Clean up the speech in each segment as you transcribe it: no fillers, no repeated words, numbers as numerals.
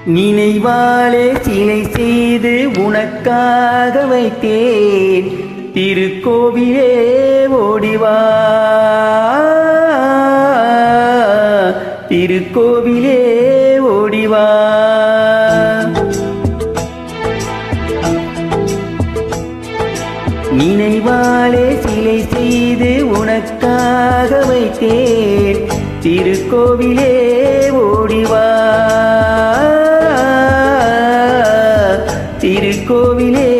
நினைவாலே சிலை செய்து உனக்காக வைத்தேன் திருக்கோவிலே ஓடிவா திருக்கோவிலே ஓடிவா நினைவாலே சிலை செய்து உனக்காக வைத்தேன் திருக்கோவிலே ஓடிவா திருக்கோவிலே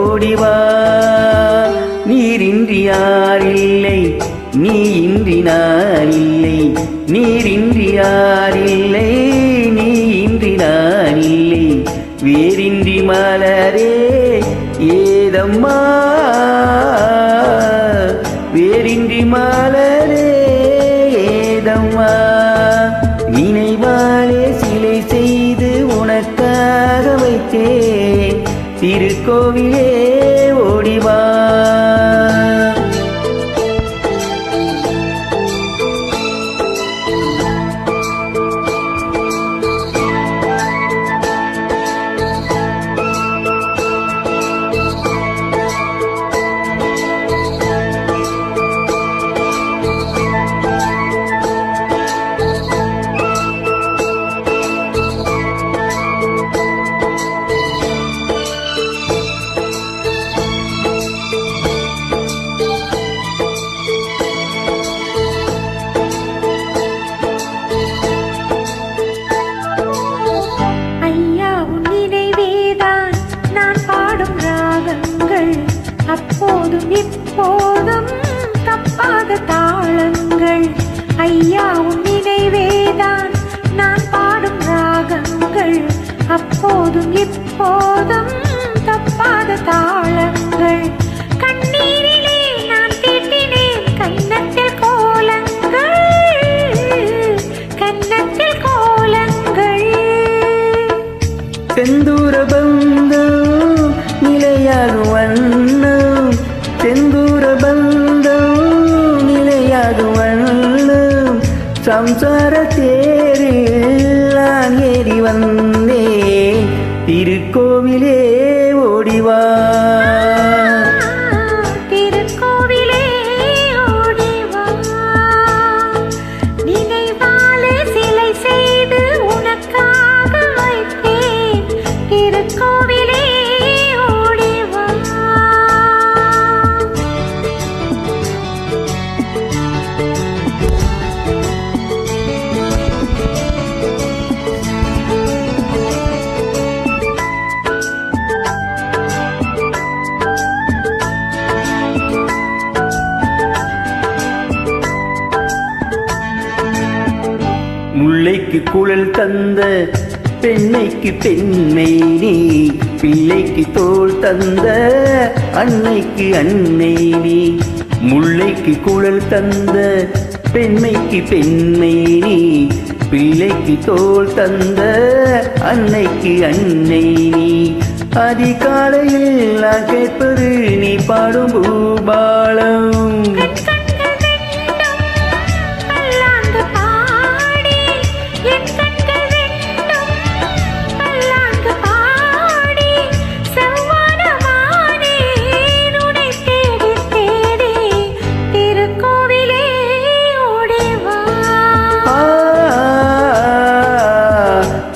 ஓடிவா நீரின்றி யாரில்லை நீ இன்றி நான் இல்லை நீரின்றி யாரில்லை நீ இன்றி நான் இல்லை வேரின்றி மலரே ஏதம்மா வேரின்றி மலரே ஏதம்மா நினைவாலே சிலை செய்து உனக்காக வைத்தேன் திருக்கோவிலே ஓடிவா அப்போதும் இப்போதும் தப்பாத தாளங்கள் ஐயா உன் நினைவேதான் நான் பாடும் ராகங்கள் அப்போதும் இப்போதும் தப்பாத தாளங்கள் கண்ணீரிலே நான் தீட்டினேன் கன்னத்தில் கோலங்கள் கன்னத்தில் கோலங்கள் செந்தூர பந்தம் நிலையாகும் வண்ணம் செந்தூர பந்தம் நிலையாகும் வண்ணம் சம்சார தேரில் நான் ஏறி வந்தேன் திருக்கோவிலே ஓடிவா திருக்கோவிலே ஓடிவா நினைவாலே சிலை செய்து உனக்காக வைத்தேன் திருக்கோவிலே முல்லைக்கு குழல் தந்த பெண்ணைக்கு பெண்ணை நீ பிள்ளைக்கு தோள் தந்த அன்னைக்கு அன்னை நீ முல்லைக்கு குழல் தந்த பெண்மைக்கு பெண்ணை நீ பிள்ளைக்கு தோள் தந்த அன்னைக்கு அன்னை நீ அதிகாலையில் நான் கேட்பது நீ பாடும் பூபாலம்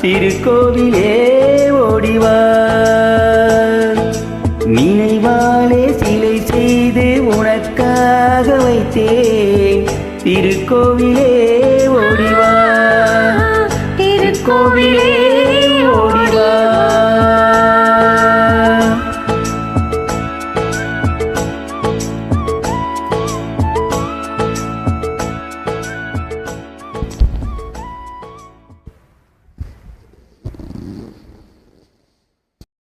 திருக்கோவிலே ஓடிவா நினைவாலே சிலை செய்து உனக்காக வைத்தேன் திருக்கோவிலே ஓடிவா திருக்கோவிலே